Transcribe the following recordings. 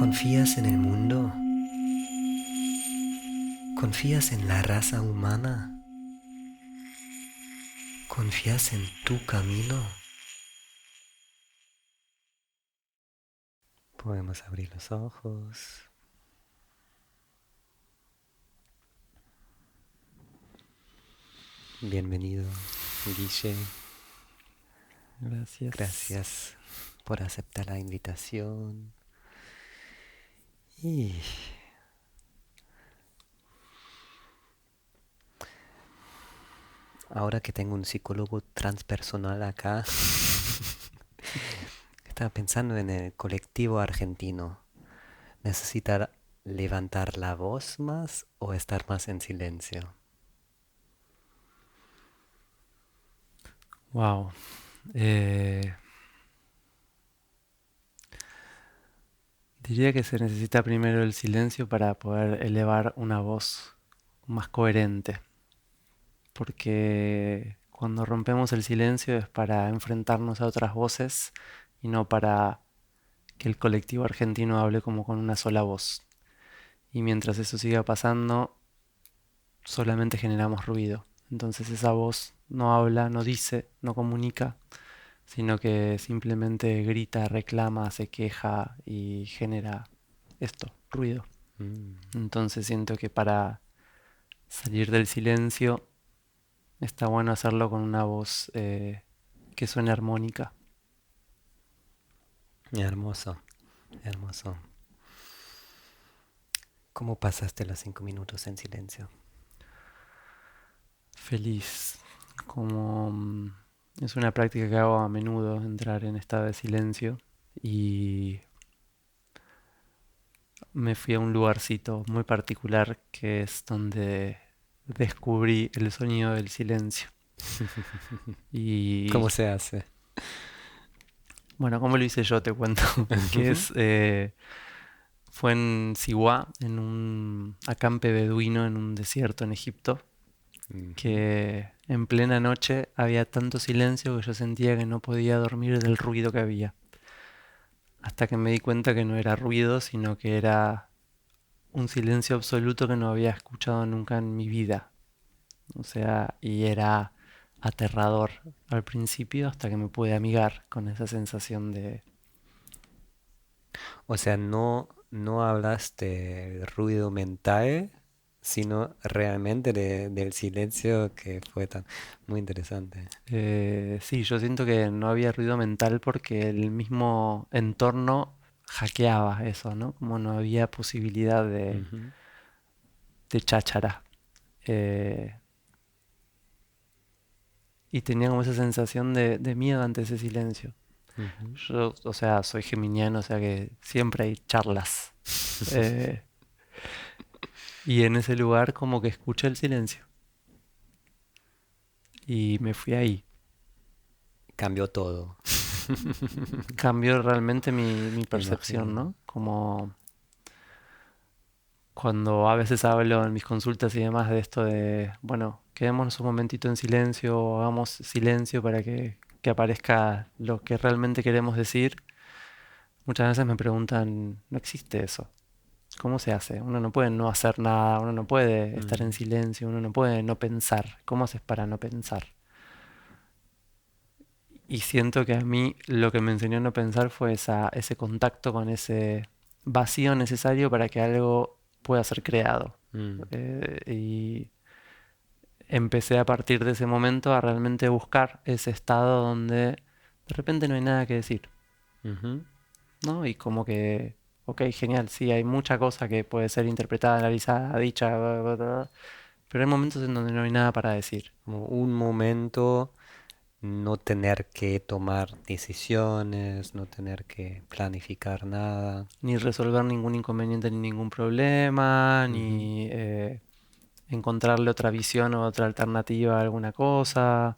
¿Confías en el mundo? ¿Confías en la raza humana? ¿Confías en tu camino? Podemos abrir los ojos. Bienvenido, Guille. Gracias. Gracias por aceptar la invitación. Y ahora que tengo un psicólogo transpersonal acá, estaba pensando en el colectivo argentino. ¿Necesitar levantar la voz más o estar más en silencio? Wow. Eh, Diría que se necesita primero el silencio para poder elevar una voz más coherente. Porque cuando rompemos el silencio es para enfrentarnos a otras voces y no para que el colectivo argentino hable como con una sola voz. Y mientras eso siga pasando, solamente generamos ruido. Entonces esa voz no habla, no dice, no comunica, sino que simplemente grita, reclama, se queja y genera esto, ruido. Mm, Entonces siento que para salir del silencio está bueno hacerlo con una voz que suene armónica. hermoso, hermoso. ¿Cómo pasaste los 5 minutos en silencio? Feliz, como es una práctica que hago a menudo, entrar en estado de silencio y me fui a un lugarcito muy particular que es donde descubrí el sonido del silencio. Y ¿Cómo se hace? bueno, ¿cómo lo hice yo? Te cuento. Que es, fue en Siwa, en un acampe beduino en un desierto en Egipto, Ujú. que en plena noche había tanto silencio que yo sentía que no podía dormir del ruido que había. Hasta que me di cuenta que no era ruido, sino que era un silencio absoluto que no había escuchado nunca en mi vida. O sea, y era aterrador al principio hasta que me pude amigar con esa sensación de... O sea, no hablas de ruido mental, sino realmente del silencio que fue tan muy interesante. Sí, yo siento que no había ruido mental porque el mismo entorno hackeaba eso, ¿no? Como no había posibilidad Ujú, de cháchara. Eh, y tenía como esa sensación de miedo ante ese silencio. ujú. Yo, o sea, soy geminiano, o sea que siempre hay charlas. Eh, y en ese lugar como que escuché el silencio y me fui ahí. Cambió todo, Cambió realmente mi me percepción, imagino. ¿no? Como cuando a veces hablo en mis consultas y demás de esto de, bueno, quedémonos un momentito en silencio o hagamos silencio para que aparezca lo que realmente queremos decir. Muchas veces me preguntan, no existe eso. ¿Cómo se hace? Uno no puede no hacer nada, uno no puede estar en Mm, silencio, uno no puede no pensar. ¿Cómo haces para no pensar? Y siento que a mí lo que me enseñó a no pensar fue ese contacto con ese vacío necesario para que algo pueda ser creado. mm, Y empecé a partir de ese momento a realmente buscar ese estado donde de repente no hay nada que decir, ujú. ¿no? Y como que, ok, genial, sí, hay mucha cosa que puede ser interpretada, analizada, dicha, bla, bla, bla, pero hay momentos en donde no hay nada para decir. Como un momento, no tener que tomar decisiones, no tener que planificar nada. Ni resolver ningún inconveniente ni ningún problema, Ujú. ni encontrarle otra visión o otra alternativa a alguna cosa,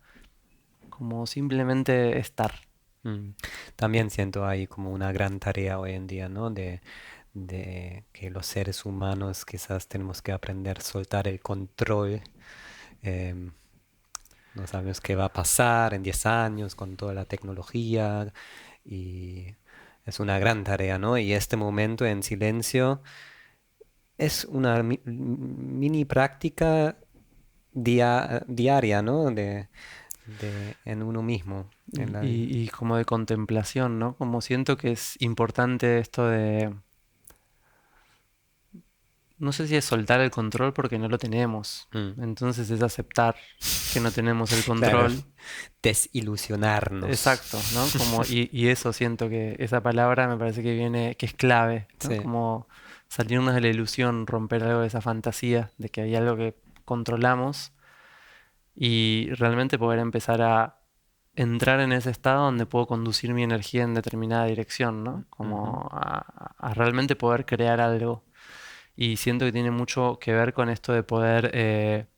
como simplemente estar. Mm. También siento ahí como una gran tarea hoy en día, ¿no? De que los seres humanos quizás tenemos que aprender a soltar el control. em, no sabemos qué va a pasar en 10 años con toda la tecnología y es una gran tarea, ¿no? Y este momento en silencio es una mini práctica diaria, ¿no? En uno mismo, en la vida. Y como de contemplación, ¿no? Como siento que es importante esto de, no sé si es soltar el control porque no lo tenemos. Mm, Entonces es aceptar que no tenemos el claro, control. desilusionarnos. Exacto, ¿no? Como, y eso siento que esa palabra me parece que viene, que es clave, ¿no? Sí. Como salirnos de la ilusión, romper algo de esa fantasía de que hay algo que controlamos y realmente poder empezar a entrar en ese estado donde puedo conducir mi energía en determinada dirección, ¿no? Ujú. Como a realmente poder crear algo. Y siento que tiene mucho que ver con esto de poder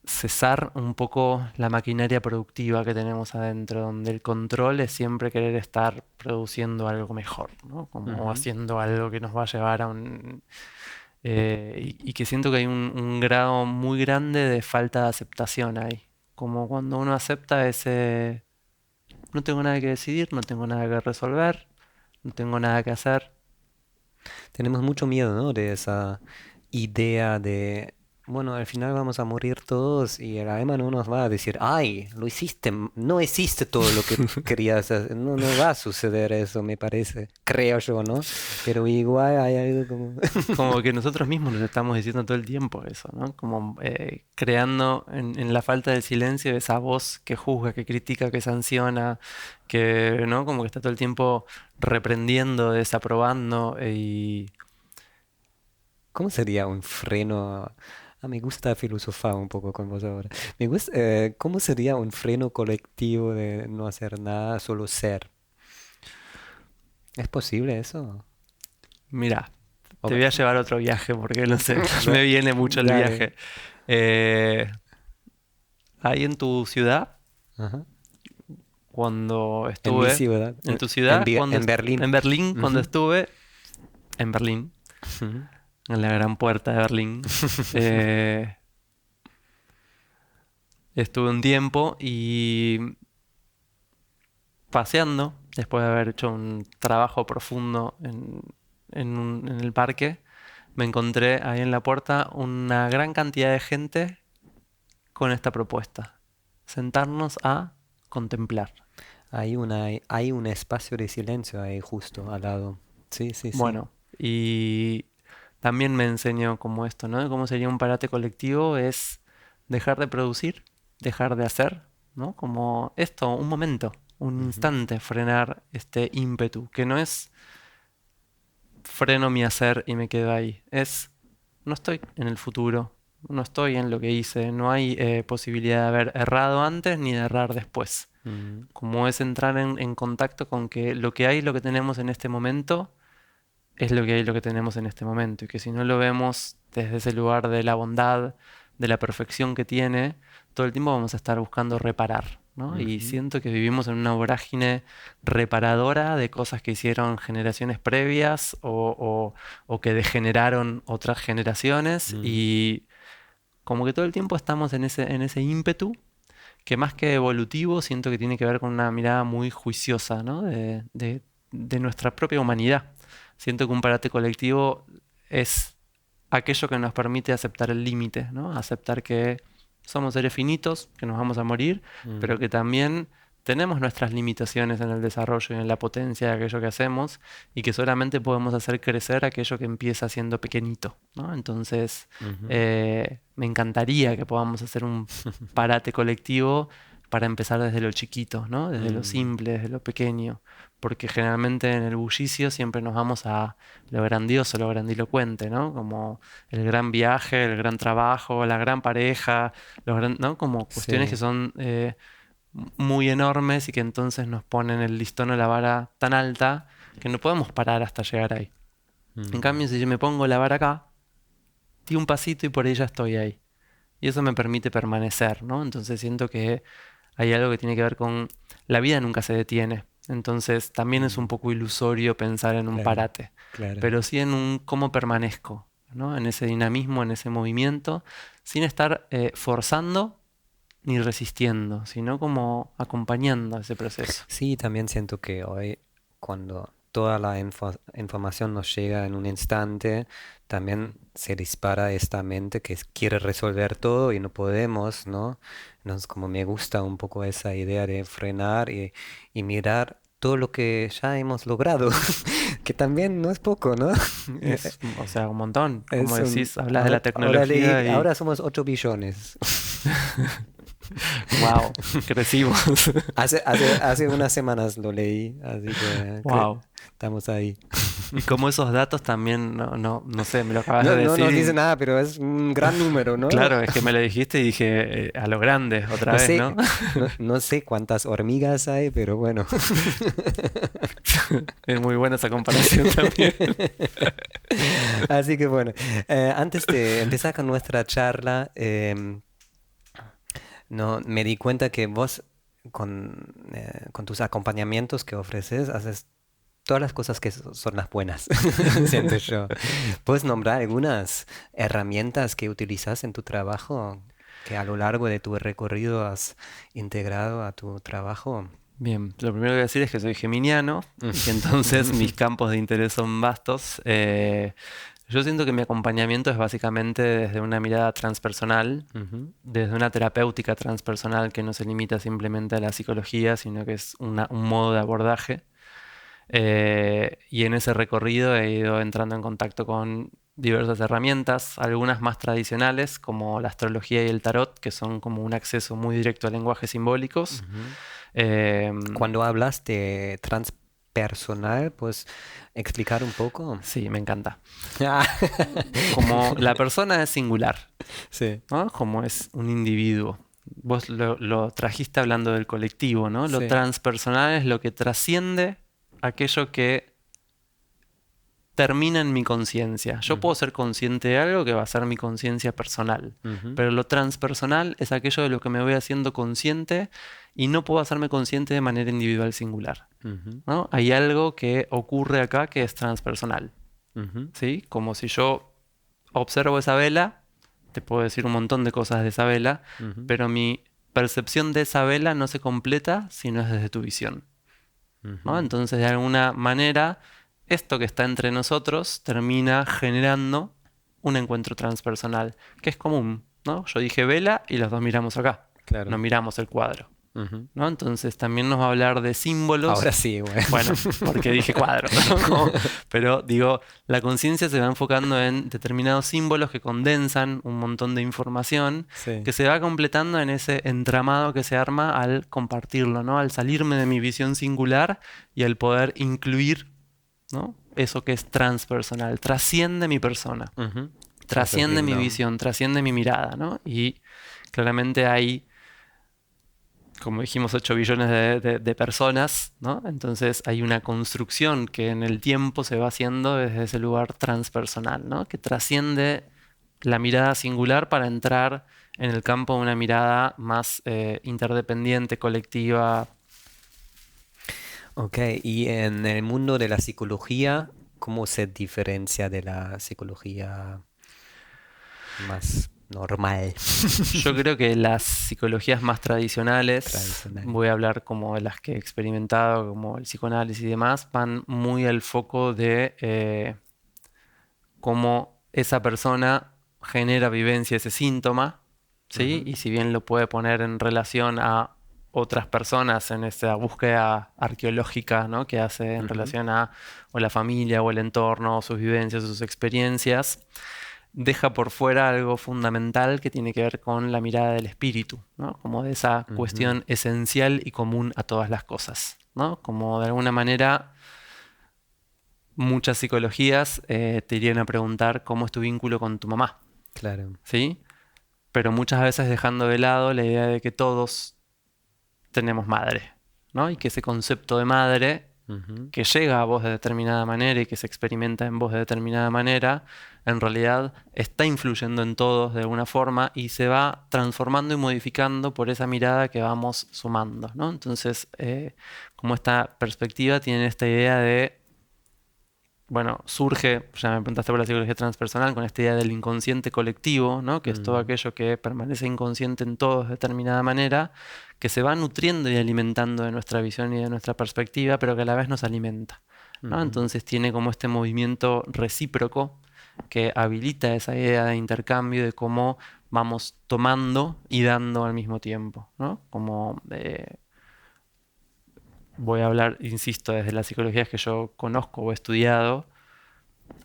cesar un poco la maquinaria productiva que tenemos adentro, donde el control es siempre querer estar produciendo algo mejor, ¿no? Como Ujú. haciendo algo que nos va a llevar a un... y que siento que hay un grado muy grande de falta de aceptación ahí. Como cuando uno acepta ese... No tengo nada que decidir, no tengo nada que resolver, no tengo nada que hacer. Tenemos mucho miedo, ¿no? De esa idea de, bueno, al final vamos a morir todos y el alma no nos va a decir, ay, lo hiciste, no hiciste todo lo que querías hacer. No, no va a suceder eso, me parece, creo yo, ¿no? Pero igual hay algo como... Como que nosotros mismos nos estamos diciendo todo el tiempo eso, ¿no? Como creando en la falta del silencio esa voz que juzga, que critica, que sanciona, que, ¿no? Como que está todo el tiempo reprendiendo, desaprobando y... ¿Cómo sería un freno? Ah, me gusta filosofar un poco con vos ahora. Me gusta, ¿cómo sería un freno colectivo de no hacer nada, solo ser? ¿Es posible eso? Mira, O te voy a llevar a otro viaje porque no sé, Da- me viene mucho el Dale. viaje. Eh, Ahí en tu ciudad, Ajá. cuando En mi estuve, ciudad, en tu ciudad, En Berlín. en Berlín, cuando Ujú, estuve, en Berlín, ujú. en la gran puerta de Berlín. eh, Estuve un tiempo y paseando, después de haber hecho un trabajo profundo en el parque, me encontré ahí en la puerta una gran cantidad de gente con esta propuesta. Sentarnos a contemplar. Hay un espacio de silencio ahí justo al lado. Sí, sí, sí. Bueno, y también me enseñó como esto, ¿no? De cómo sería un parate colectivo es dejar de producir, dejar de hacer, ¿no? Como esto, un momento, un Ujú, instante, frenar este ímpetu, que no es freno mi hacer y me quedo ahí, es no estoy en el futuro, no estoy en lo que hice, no hay posibilidad de haber errado antes ni de errar después. ujú, Como es entrar en contacto con que lo que hay, lo que tenemos en este momento, es lo que hay, lo que tenemos en este momento. Y que si no lo vemos desde ese lugar de la bondad, de la perfección que tiene, todo el tiempo vamos a estar buscando reparar, ¿no? Y ujú, siento que vivimos en una vorágine reparadora de cosas que hicieron generaciones previas o que degeneraron otras generaciones ujú. y como que todo el tiempo estamos en ese ímpetu que más que evolutivo siento que tiene que ver con una mirada muy juiciosa, ¿no? De nuestra propia humanidad. Siento que un parate colectivo es aquello que nos permite aceptar el límite, ¿no? Aceptar que somos seres finitos, que nos vamos a morir, pero Ujú, que también tenemos nuestras limitaciones en el desarrollo y en la potencia de aquello que hacemos y que solamente podemos hacer crecer aquello que empieza siendo pequeñito, ¿no? Entonces, ujú. me encantaría que podamos hacer un parate colectivo para empezar desde lo chiquito, ¿no? Desde lo Mm, simple, desde lo pequeño, porque generalmente en el bullicio siempre nos vamos a lo grandioso, lo grandilocuente, ¿no? Como el gran viaje, el gran trabajo, la gran pareja, ¿no? Como cuestiones que sí. son muy enormes y que entonces nos ponen el listón o la vara tan alta que no podemos parar hasta llegar ahí. En Mm, cambio, si yo me pongo la vara acá, di un pasito y por ahí ya estoy ahí. Y eso me permite permanecer, ¿no? Entonces siento que hay algo que tiene que ver con la vida nunca se detiene. Entonces también es un mm, poco ilusorio pensar en un claro, parate, claro. pero sí en un cómo permanezco, ¿no? En ese dinamismo, en ese movimiento, sin estar forzando ni resistiendo, sino como acompañando ese proceso. Sí, también siento que hoy cuando toda la información nos llega en un instante, también se dispara esta mente que quiere resolver todo y no podemos, ¿no? Entonces, como me gusta un poco esa idea de frenar y mirar todo lo que ya hemos logrado, que también no es poco, ¿no? Es, o sea, un montón. Como Es un, decís, hablas de la ahora tecnología y ahora somos 8 billones. wow, crecimos. Hace unas semanas lo leí, así que Wow. estamos ahí. Y como esos datos también, no sé, me lo acabas de No, no decir nos dice y nada, pero es un gran número, ¿no? claro, es que me lo dijiste y dije a lo grande otra No vez, ¿no? sé, no sé cuántas hormigas hay, pero bueno. Es muy buena esa comparación también. Así que bueno, antes de empezar con nuestra charla, no, me di cuenta que vos con tus acompañamientos que ofreces, haces todas las cosas que son las buenas, siento yo. ¿Puedes nombrar algunas herramientas que utilizas en tu trabajo, que a lo largo de tu recorrido has integrado a tu trabajo? Bien, lo primero que voy a decir es que soy geminiano y que entonces mis campos de interés son vastos. Yo siento que mi acompañamiento es básicamente desde una mirada transpersonal, Ujú, desde una terapéutica transpersonal que no se limita simplemente a la psicología, sino que es un modo de abordaje. Y en ese recorrido he ido entrando en contacto con diversas herramientas, algunas más tradicionales como la astrología y el tarot, que son como un acceso muy directo a lenguajes simbólicos. ujú. Em, Cuando hablas de transpersonal, ¿puedes explicar un poco? sí, me encanta. Ah, Como la persona es singular, sí, ¿no? Como es un individuo. Vos lo trajiste hablando del colectivo, ¿no? Lo sí. transpersonal es lo que trasciende aquello que termina en mi conciencia. Yo puedo Ujú, ser consciente de algo que va a ser mi conciencia personal, ujú, pero lo transpersonal es aquello de lo que me voy haciendo consciente y no puedo hacerme consciente de manera individual singular, ujú, ¿no? Hay algo que ocurre acá que es transpersonal, ujú, ¿sí? Como si yo observo esa vela, te puedo decir un montón de cosas de esa vela, ujú, pero mi percepción de esa vela no se completa si no es desde tu visión, ¿no? ujú, Entonces, de alguna manera, esto que está entre nosotros termina generando un encuentro transpersonal, que es común, ¿no? Yo dije vela y los dos miramos acá, no claro. miramos el cuadro, Ujú. ¿no? Entonces, también nos va a hablar de símbolos. Ahora sí, bueno. Bueno, porque dije cuadro, ¿no? Pero digo, la conciencia se va enfocando en determinados símbolos que condensan un montón de información Sí. que se va completando en ese entramado que se arma al compartirlo, ¿no? Al salirme de mi visión singular y al poder incluir, ¿no? Eso que es transpersonal, trasciende mi persona, Ujú. Eso es trasciende mi lindo. visión, trasciende mi mirada, ¿no? Y claramente hay como dijimos, 8 billones de personas, ¿no? Entonces hay una construcción que en el tiempo se va haciendo desde ese lugar transpersonal, ¿no? Que trasciende la mirada singular para entrar en el campo de una mirada más interdependiente, colectiva. Ok, y en el mundo de la psicología, ¿cómo se diferencia de la psicología más normal, Yo creo que las psicologías más tradicionales, tradicional? voy a hablar como de las que he experimentado, como el psicoanálisis y demás, van muy al foco de cómo esa persona genera vivencia ese síntoma, ¿sí? Ujú, Y si bien lo puede poner en relación a otras personas en esa búsqueda arqueológica, ¿no? Que hace en ujú, relación a o la familia o el entorno, o sus vivencias, sus experiencias, deja por fuera algo fundamental que tiene que ver con la mirada del espíritu, ¿no? Como de esa ujú. cuestión esencial y común a todas las cosas, ¿no? Como de alguna manera muchas psicologías te irían a preguntar cómo es tu vínculo con tu mamá, Claro. ¿sí? Pero muchas veces dejando de lado la idea de que todos tenemos madre, ¿no? Y que ese concepto de madre Ujú, que llega a vos de determinada manera y que se experimenta en vos de determinada manera, en realidad está influyendo en todos de alguna forma y se va transformando y modificando por esa mirada que vamos sumando, ¿no? Entonces, como esta perspectiva tiene esta idea de bueno, surge, ya me preguntaste por la psicología transpersonal, con esta idea del inconsciente colectivo, ¿no? Que es todo Mm, aquello que permanece inconsciente en todos de determinada manera, que se va nutriendo y alimentando de nuestra visión y de nuestra perspectiva, pero que a la vez nos alimenta, ¿no? ujú, Entonces tiene como este movimiento recíproco que habilita esa idea de intercambio, de cómo vamos tomando y dando al mismo tiempo, ¿no? Como voy a hablar, insisto, desde las psicologías que yo conozco o he estudiado,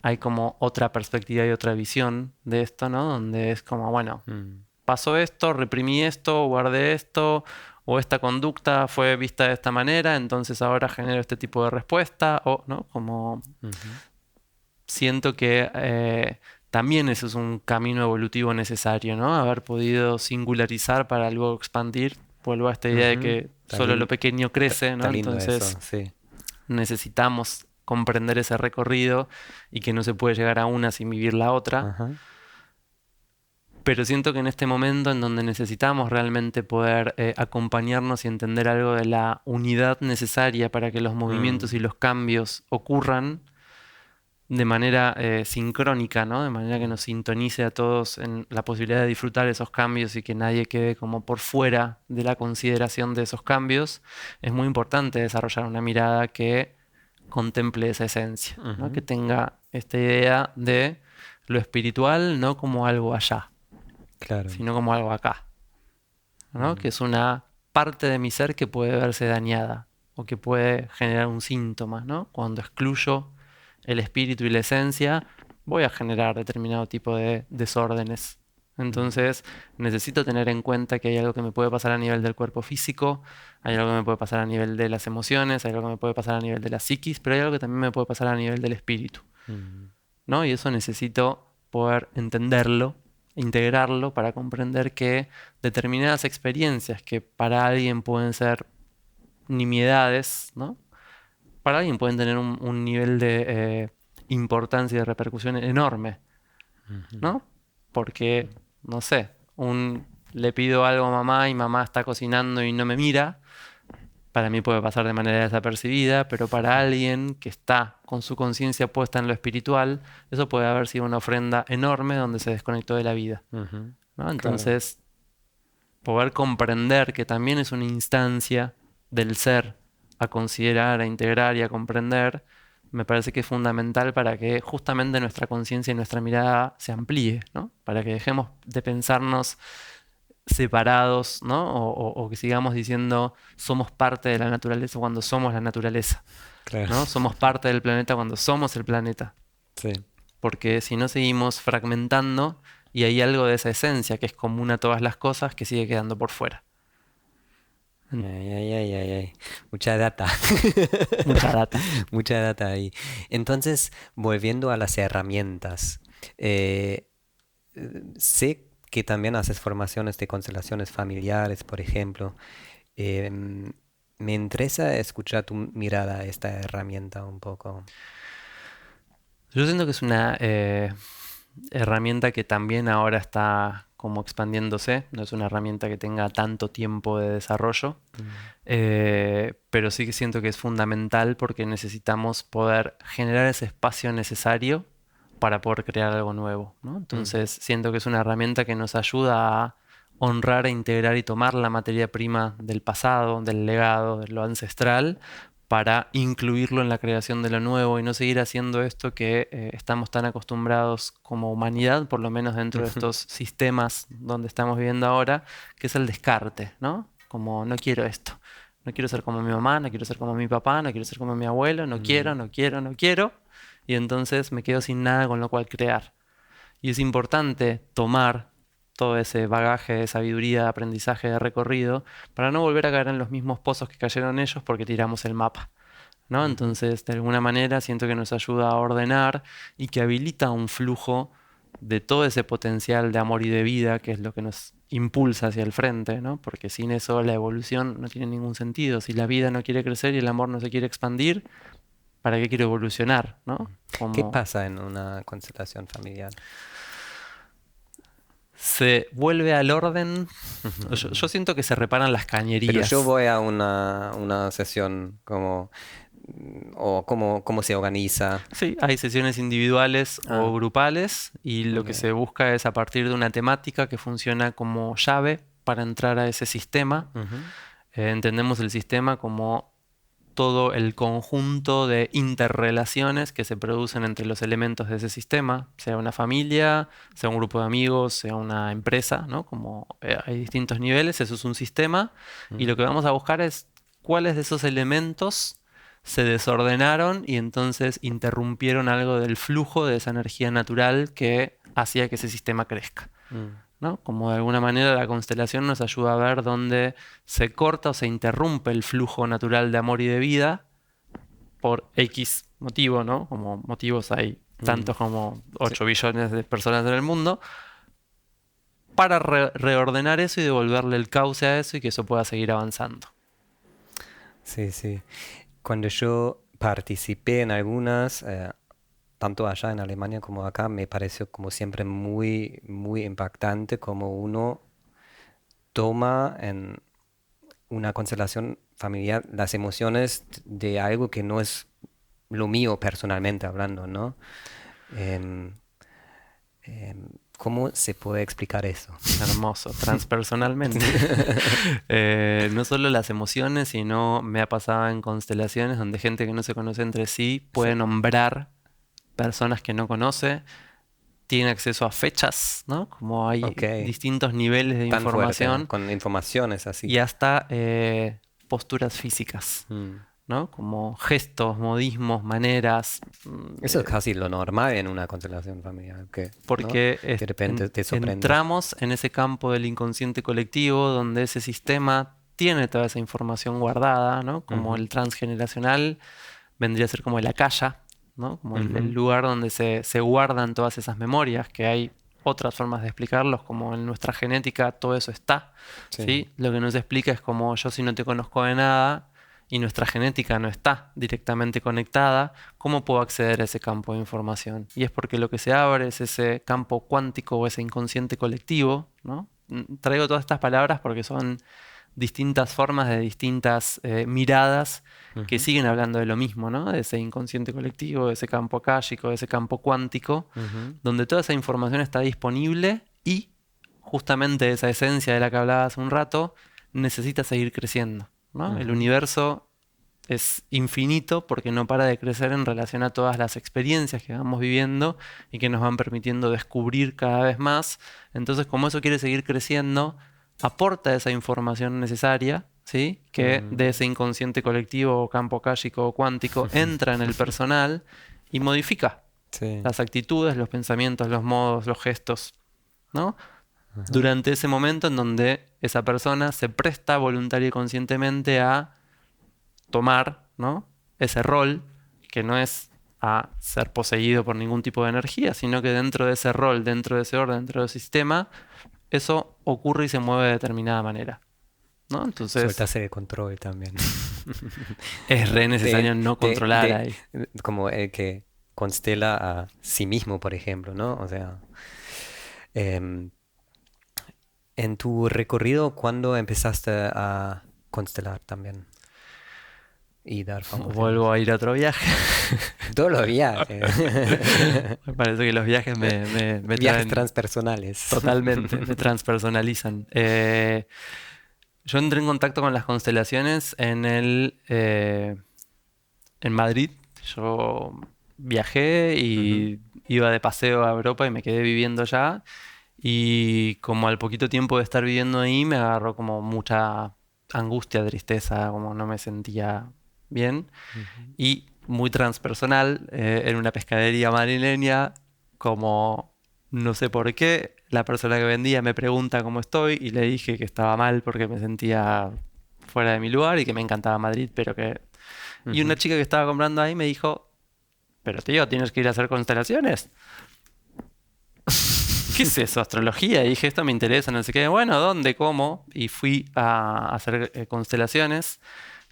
hay como otra perspectiva y otra visión de esto, ¿no? Donde es como, bueno, mm, pasó esto, reprimí esto, guardé esto, o esta conducta fue vista de esta manera, entonces ahora genero este tipo de respuesta, o, ¿no? Como ujú, siento que también eso es un camino evolutivo necesario, ¿no? Haber podido singularizar para luego expandir. Vuelvo a esta idea de ujú. que solo lo pequeño crece, ¿no? Está lindo Entonces eso, sí. necesitamos comprender ese recorrido y que no se puede llegar a una sin vivir la otra. Ajá. Pero siento que en este momento en donde necesitamos realmente poder acompañarnos y entender algo de la unidad necesaria para que los movimientos y Mm, los cambios ocurran de manera sincrónica, ¿no? De manera que nos sintonice a todos en la posibilidad de disfrutar esos cambios y que nadie quede como por fuera de la consideración de esos cambios, es muy importante desarrollar una mirada que contemple esa esencia, ¿no? Que ujú, tenga esta idea de lo espiritual no como algo allá, claro. sino como algo acá, ¿no? Que Mm, es una parte de mi ser que puede verse dañada o que puede generar un síntoma, ¿no? Cuando excluyo el espíritu y la esencia, voy a generar determinado tipo de desórdenes. mm, Entonces, necesito tener en cuenta que hay algo que me puede pasar a nivel del cuerpo físico, hay algo que me puede pasar a nivel de las emociones, hay algo que me puede pasar a nivel de la psiquis, pero hay algo que también me puede pasar a nivel del espíritu, mm, ¿no? Y eso necesito poder entenderlo, integrarlo para comprender que determinadas experiencias que para alguien pueden ser nimiedades, ¿no? Para alguien pueden tener un nivel de importancia y de repercusión enorme, ujú, ¿no? Porque, no sé, le pido algo a mamá y mamá está cocinando y no me mira, para mí puede pasar de manera desapercibida, pero para alguien que está con su conciencia puesta en lo espiritual, eso puede haber sido una ofrenda enorme donde se desconectó de la vida, ujú, ¿no? claro. Entonces, poder comprender que también es una instancia del ser a considerar, a integrar y a comprender, me parece que es fundamental para que justamente nuestra conciencia y nuestra mirada se amplíe, ¿no? Para que dejemos de pensarnos separados, ¿no? O que sigamos diciendo somos parte de la naturaleza cuando somos la naturaleza, Claro. ¿no? Somos parte del planeta cuando somos el planeta, Sí. porque si no seguimos fragmentando y hay algo de esa esencia que es común a todas las cosas que sigue quedando por fuera. Ay, ay, ay, ay, ay. Mucha data. Mucha data. Mucha data ahí. Entonces, volviendo a las herramientas, eh, sé que también haces formaciones de constelaciones familiares, por ejemplo. Em, Me interesa escuchar tu mirada a esta herramienta un poco. Yo siento que es una herramienta que también ahora está como expandiéndose, no es una herramienta que tenga tanto tiempo de desarrollo, Mm, pero sí que siento que es fundamental porque necesitamos poder generar ese espacio necesario para poder crear algo nuevo, ¿no? ujú, Entonces siento que es una herramienta que nos ayuda a honrar e integrar y tomar la materia prima del pasado, del legado, de lo ancestral, para incluirlo en la creación de lo nuevo y no seguir haciendo esto que estamos tan acostumbrados como humanidad, por lo menos dentro de ujú, estos sistemas donde estamos viviendo ahora, que es el descarte, ¿no? Como no quiero esto. No quiero ser como mi mamá, no quiero ser como mi papá, no quiero ser como mi abuelo, no quiero, mm, no quiero, no quiero. Y entonces me quedo sin nada con lo cual crear. Y es importante tomar todo ese bagaje de sabiduría, de aprendizaje, de recorrido, para no volver a caer en los mismos pozos que cayeron ellos porque tiramos el mapa, ¿no? ujú, Entonces, de alguna manera, siento que nos ayuda a ordenar y que habilita un flujo de todo ese potencial de amor y de vida, que es lo que nos impulsa hacia el frente, ¿no? Porque sin eso la evolución no tiene ningún sentido. Si la vida no quiere crecer y el amor no se quiere expandir, ¿para qué quiero evolucionar, ¿no? mm. ¿Qué Como pasa en una constelación familiar? se vuelve al orden. Yo siento que se reparan las Pero yo cañerías. voy a una sesión como ¿O cómo se organiza? Sí, hay sesiones individuales o Ah, grupales y lo que ok. se busca es a partir de una temática que funciona como llave para entrar a ese sistema. Ujú, Entendemos el sistema como todo el conjunto de interrelaciones que se producen entre los elementos de ese sistema, sea una familia, sea un grupo de amigos, sea una empresa, ¿no? Como hay distintos niveles, eso es un sistema, y lo ujú. que vamos a buscar es cuáles de esos elementos se desordenaron y entonces interrumpieron algo del flujo de esa energía natural que hacía que ese sistema crezca. Mm. ¿No? Como de alguna manera la constelación nos ayuda a ver dónde se corta o se interrumpe el flujo natural de amor y de vida por X motivo, ¿no? Como motivos hay Mm. tantos como Sí, 8 billones de personas en el mundo, para reordenar eso y devolverle el cauce a eso y que eso pueda seguir avanzando. sí, sí. Cuando yo participé en algunas, tanto allá en Alemania como acá, me pareció como siempre muy, muy impactante como uno toma en una constelación familiar las emociones de algo que no es lo mío personalmente hablando, ¿no? Em, ¿Cómo se puede explicar eso? Hermoso, transpersonalmente. No solo las emociones, sino me ha pasado en constelaciones donde gente que no se conoce entre sí Sí. puede nombrar personas que no conoce, tiene acceso a fechas, ¿no? Como Ok, hay distintos niveles de tan fuerte, información con informaciones así. y hasta posturas físicas, Mm. ¿no? Como gestos, modismos, maneras, Eso es casi lo normal en una constelación familiar, que, ¿no? porque De repente te sorprende. entramos en ese campo del inconsciente colectivo donde ese sistema tiene toda esa información guardada, ¿no? Como Ujú, el transgeneracional vendría a ser como el akasha, ¿no? Como el ujú, lugar donde se guardan todas esas memorias, que hay otras formas de explicarlos, como en nuestra genética todo eso está, sí. ¿sí? Lo que nos explica es como yo si no te conozco de nada y nuestra genética no está directamente conectada, ¿cómo puedo acceder a ese campo de información? Y es porque lo que se abre es ese campo cuántico o ese inconsciente colectivo, ¿no? Traigo todas estas palabras porque son distintas formas de distintas miradas que Ujú, siguen hablando de lo mismo, ¿no? De ese inconsciente colectivo, de ese campo akáshico, de ese campo cuántico, ujú, donde toda esa información está disponible y justamente esa esencia de la que hablaba hace un rato necesita seguir creciendo, ¿no? El ujú. universo es infinito porque no para de crecer en relación a todas las experiencias que vamos viviendo y que nos van permitiendo descubrir cada vez más. Entonces, como eso quiere seguir creciendo, aporta esa información necesaria, ¿sí? Que de ese Mm. inconsciente colectivo o campo akáshico o cuántico entra en el personal y modifica Sí. las actitudes, los pensamientos, los modos, los gestos, ¿no? Ajá. Durante ese momento en donde esa persona se presta voluntaria y conscientemente a tomar, ¿no? Ese rol, que no es a ser poseído por ningún tipo de energía, sino que dentro de ese rol, dentro de ese orden, dentro del sistema, eso ocurre y se mueve de determinada manera, ¿no? Entonces, Soltarse el control también. es re necesario De, no de, controlar de, ahí. como el que constela a sí mismo, por ejemplo, ¿no? O sea, em, en tu recorrido, ¿cuándo empezaste a constelar también y dar Vuelvo formaciones? a ir a otro viaje. Todos los viajes. Me parece que los viajes me Viajes traen transpersonales. totalmente, me transpersonalizan. Yo entré en contacto con las constelaciones en Madrid. Yo viajé Ujú, y iba de paseo a Europa y me quedé viviendo allá. Y como al poquito tiempo de estar viviendo ahí me agarró como mucha angustia, tristeza, como no me sentía bien. ujú. Y muy transpersonal, en una pescadería madrileña, como no sé por qué, la persona que vendía me pregunta cómo estoy y le dije que estaba mal porque me sentía fuera de mi lugar y que me encantaba Madrid, pero que... Y una Ujú. chica que estaba comprando ahí me dijo, pero tío, tienes que ir a hacer constelaciones. ¿Qué es eso? Astrología. Y dije, esto me interesa, no sé qué. Bueno, ¿dónde? ¿Cómo? Y fui a hacer constelaciones.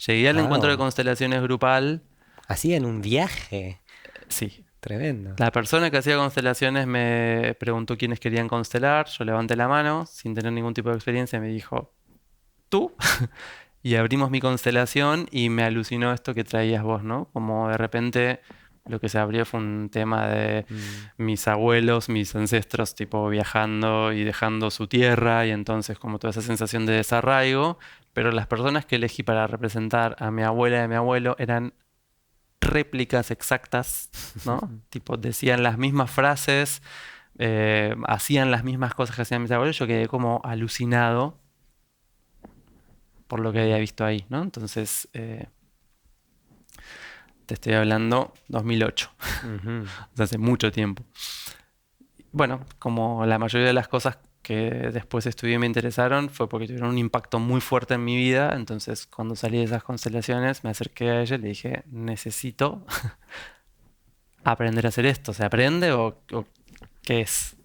Llegué al encuentro de Wow. constelaciones grupal. Así en un viaje. Sí. Tremendo. La persona que hacía constelaciones me preguntó quiénes querían constelar. Yo levanté la mano sin tener ningún tipo de experiencia y me dijo, ¿tú? y abrimos mi constelación y me alucinó esto que traías vos, ¿no? Como de repente lo que se abrió fue un tema de Mm, mis abuelos, mis ancestros, tipo viajando y dejando su tierra y entonces como toda esa sensación de desarraigo, pero las personas que elegí para representar a mi abuela y a mi abuelo eran réplicas exactas, ¿no? Tipo decían las mismas frases, hacían las mismas cosas que hacían mis abuelos, yo quedé como alucinado por lo que había mm, visto ahí, ¿no? Entonces, te estoy hablando 2008, ujú, o sea, hace mucho tiempo. Bueno, como la mayoría de las cosas que después estudié y me interesaron, fue porque tuvieron un impacto muy fuerte en mi vida, entonces cuando salí de esas constelaciones me acerqué a ella y le dije, necesito aprender a hacer esto, ¿se aprende o qué es?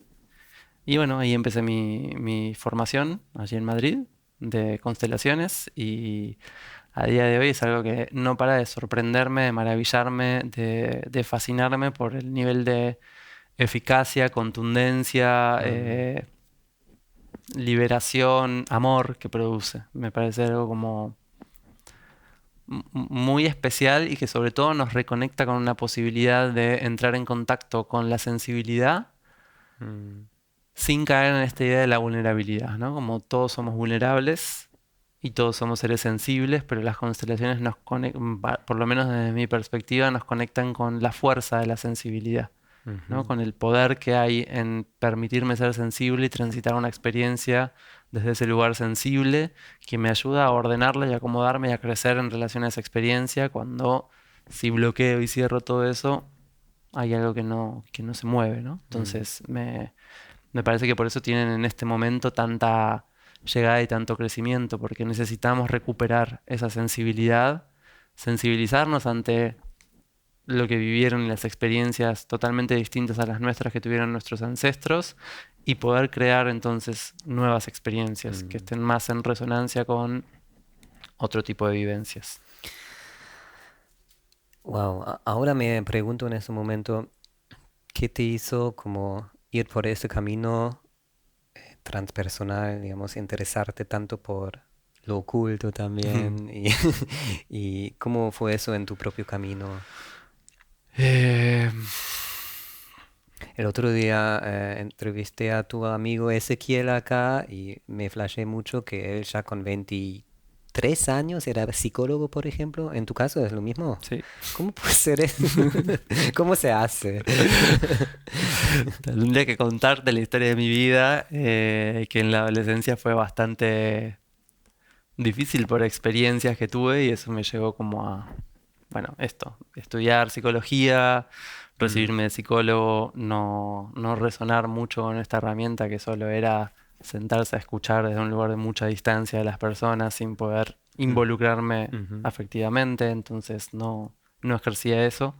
Y bueno, ahí empecé mi formación allí en Madrid de constelaciones y a día de hoy es algo que no para de sorprenderme, de maravillarme, de fascinarme por el nivel de eficacia, contundencia, mm, liberación, amor que produce. Me parece algo como muy especial y que sobre todo nos reconecta con una posibilidad de entrar en contacto con la sensibilidad mm, sin caer en esta idea de la vulnerabilidad, ¿no? Como todos somos vulnerables y todos somos seres sensibles, pero las constelaciones nos conectan, por lo menos desde mi perspectiva, nos conectan con la fuerza de la sensibilidad, ¿no? ujú, Con el poder que hay en permitirme ser sensible y transitar una experiencia desde ese lugar sensible que me ayuda a ordenarla y acomodarme y a crecer en relación a esa experiencia cuando si bloqueo y cierro todo eso, hay algo que no se mueve, ¿no? mm, Entonces me parece que por eso tienen en este momento tanta llegada y tanto crecimiento, porque necesitamos recuperar esa sensibilidad, sensibilizarnos ante lo que vivieron y las experiencias totalmente distintas a las nuestras que tuvieron nuestros ancestros y poder crear entonces nuevas experiencias que mm. estén más en resonancia con otro tipo de vivencias. Wow, ahora me pregunto en ese momento, ¿qué te hizo como ir por ese camino transpersonal, digamos, interesarte tanto por lo oculto también? Y, y cómo fue eso en tu propio camino? Eh, El otro día entrevisté a tu amigo Ezequiel acá y me flashé mucho que él ya con 23 años era psicólogo, por ejemplo. ¿En tu caso es lo mismo? sí. ¿Cómo puede ser eso? ¿Cómo se hace? Tendría que contarte la historia de mi vida, que en la adolescencia fue bastante difícil por experiencias que tuve y eso me llevó como a, bueno, esto, estudiar psicología, Mm, recibirme de psicólogo, no resonar mucho con esta herramienta que solo era sentarse a escuchar desde un lugar de mucha distancia de las personas sin poder mm, involucrarme ujú. afectivamente, entonces no ejercía eso.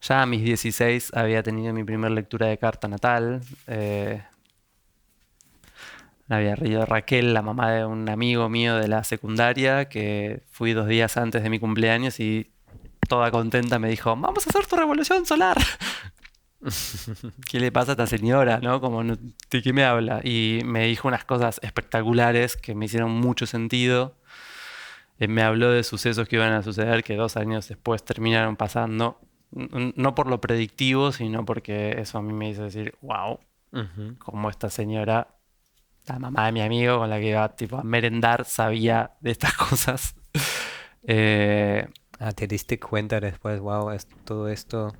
Ya a mis 16 había tenido mi primera lectura de carta natal. La había leído Raquel, la mamá de un amigo mío de la secundaria, que fui 2 días antes de mi cumpleaños y toda contenta me dijo, vamos a hacer tu revolución solar. ¿Qué le pasa a esta señora, no? Como, ¿de qué me habla? Y me dijo unas cosas espectaculares que me hicieron mucho sentido. Me habló de sucesos que iban a suceder que 2 años después terminaron pasando. No por lo predictivo, sino porque eso a mí me hizo decir, wow, Ujú. como esta señora, la mamá de mi amigo con la que iba tipo a merendar, sabía de estas cosas. Eh, Ah, te diste cuenta después, wow, es todo esto.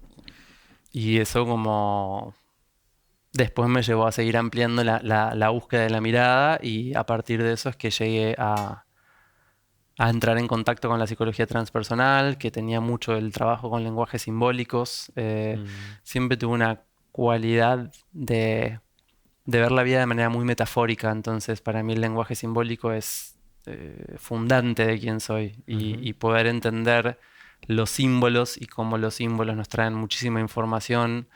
y eso como después me llevó a seguir ampliando la búsqueda de la mirada y a partir de eso es que llegué a entrar en contacto con la psicología transpersonal, que tenía mucho el trabajo con lenguajes simbólicos. Mm, Siempre tuve una cualidad de ver la vida de manera muy metafórica, entonces para mí el lenguaje simbólico es fundante de quién soy ujú, y poder entender los símbolos y cómo los símbolos nos traen muchísima información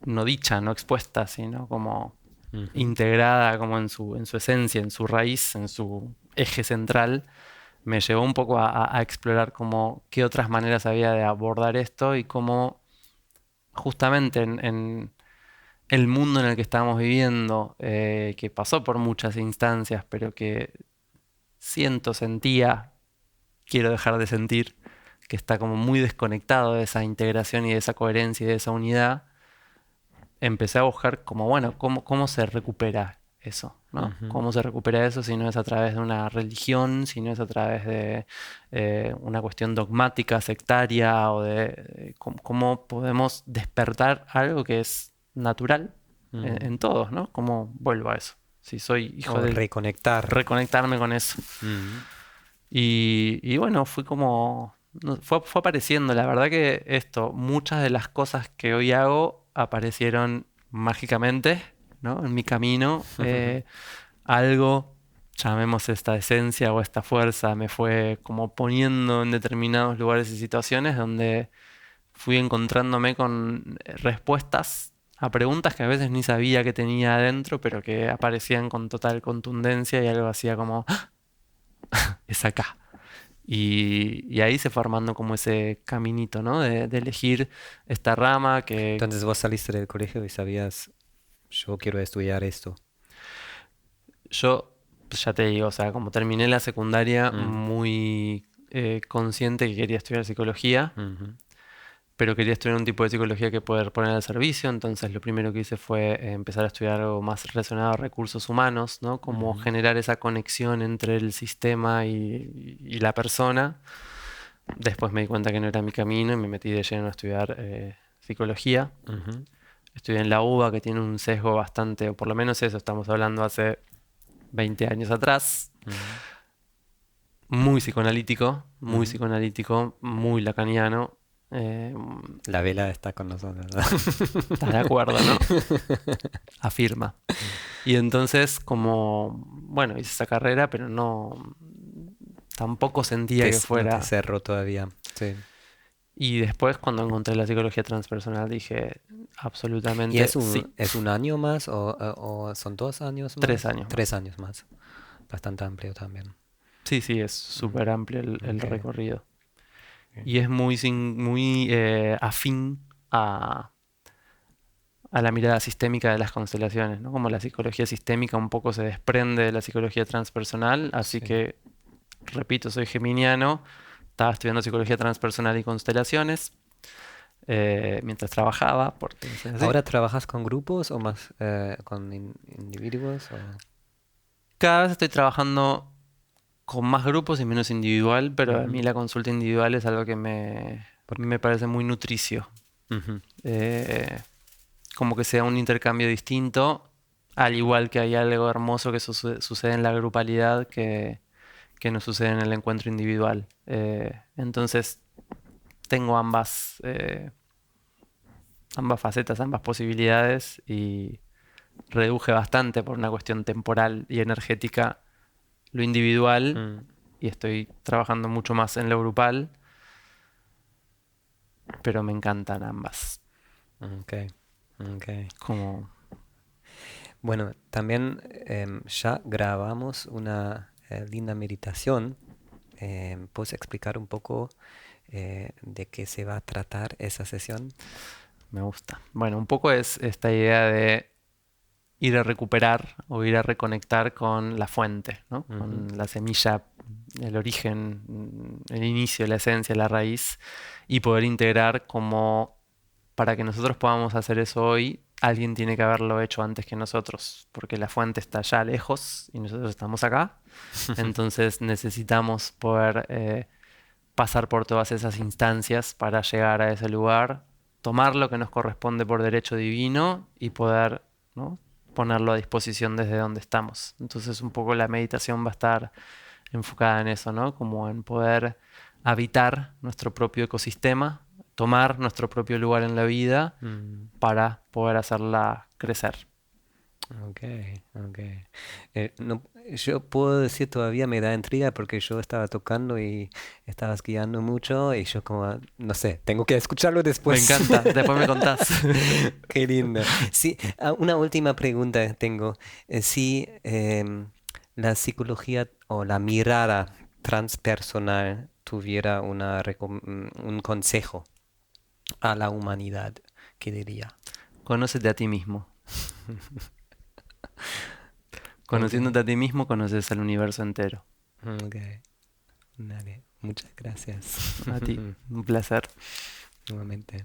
no dicha, no expuesta, sino como ujú, integrada como en su esencia, en su raíz, en su eje central, me llevó un poco a explorar como qué otras maneras había de abordar esto y cómo justamente en el mundo en el que estamos viviendo, que pasó por muchas instancias, pero que sentía, quiero dejar de sentir, que está como muy desconectado de esa integración y de esa coherencia y de esa unidad, empecé a buscar como, bueno, cómo se recupera eso, ¿no? Ujú, ¿Cómo se recupera eso si no es a través de una religión, si no es a través de una cuestión dogmática, sectaria, o de cómo podemos despertar algo que es natural mm. en todos, ¿no? ¿Cómo vuelvo a eso? Si soy hijo O del reconectar. reconectarme con eso. Mm, Y bueno, fui como, fue apareciendo. La verdad que esto, muchas de las cosas que hoy hago aparecieron mágicamente, ¿no? En mi camino. Algo, llamemos esta esencia o esta fuerza, me fue como poniendo en determinados lugares y situaciones donde fui encontrándome con respuestas a preguntas que a veces ni sabía que tenía adentro, pero que aparecían con total contundencia y algo hacía como, "Ah, es acá". Y ahí se fue armando como ese caminito, ¿no? De elegir esta rama que Entonces vos saliste del colegio y sabías, yo quiero estudiar esto. yo, pues ya te digo, o sea, como terminé la secundaria Mm, muy consciente que quería estudiar psicología, ujú, pero quería estudiar un tipo de psicología que poder poner al servicio, entonces lo primero que hice fue empezar a estudiar algo más relacionado a recursos humanos, ¿no? Cómo ujú, generar esa conexión entre el sistema y la persona. Después me di cuenta que no era mi camino y me metí de lleno a estudiar psicología. ujú, Estudié en la UBA, que tiene un sesgo bastante, o por lo menos eso, estamos hablando hace 20 años atrás, ujú, muy ujú. psicoanalítico, muy lacaniano. eh, La vela está con nosotros. ¿Estás de acuerdo, no? Afirma. Y entonces, como, bueno, hice esa carrera, pero no, tampoco sentía que No te fuera. cerró todavía. Sí. Y después, cuando encontré la psicología transpersonal, dije, ¿Y absolutamente sí, es un año más o son 2 años 3 años Tres más. años más. Bastante amplio también. Sí, sí, es Mm, súper amplio el ok, recorrido. ok. Y es muy afín a la mirada sistémica de las constelaciones, ¿no? Como la psicología sistémica un poco se desprende de la psicología transpersonal, así Sí. que, repito, soy geminiano, estaba estudiando psicología transpersonal y constelaciones mientras trabajaba, porque es así. ¿Ahora trabajas con grupos o más con individuos? Cada vez estoy trabajando con más grupos y menos individual, pero a mí Ujú, la consulta individual es algo que porque- me parece muy nutricio. ujú, Eh, Como que sea un intercambio distinto, al igual que hay algo hermoso que sucede en la grupalidad que no sucede en el encuentro individual. Entonces tengo ambas facetas, ambas posibilidades y reduje bastante por una cuestión temporal y energética lo individual mm, y estoy trabajando mucho más en lo grupal, pero me encantan ambas. ok, ok. Como Bueno, también ya grabamos una linda meditación. ¿Puedes explicar un poco de qué se va a tratar esa sesión? me gusta. Bueno, un poco es esta idea de ir a recuperar o ir a reconectar con la fuente, ¿no? Ujú, Con la semilla, el origen, el inicio, la esencia, la raíz, y poder integrar como para que nosotros podamos hacer eso hoy, alguien tiene que haberlo hecho antes que nosotros, porque la fuente está allá lejos y nosotros estamos acá. Entonces necesitamos poder pasar por todas esas instancias para llegar a ese lugar, tomar lo que nos corresponde por derecho divino y poder, ¿no? Ponerlo a disposición desde donde estamos. Entonces un poco la meditación va a estar enfocada en eso, ¿no? Como en poder habitar nuestro propio ecosistema, tomar nuestro propio lugar en la vida mm, para poder hacerla crecer. ok, ok. No, yo puedo decir todavía me da intriga porque yo estaba tocando y estabas guiando mucho y yo como, no sé, tengo que escucharlo Me después. encanta, después me contás. Qué lindo. Sí, una última pregunta tengo. Si la psicología o la mirada transpersonal tuviera un consejo a la humanidad, ¿qué diría? Conócete a ti mismo. Ok. Conociéndote a ti mismo, conoces al universo entero. Ok, dale, muchas gracias. A ti, un placer. Nuevamente.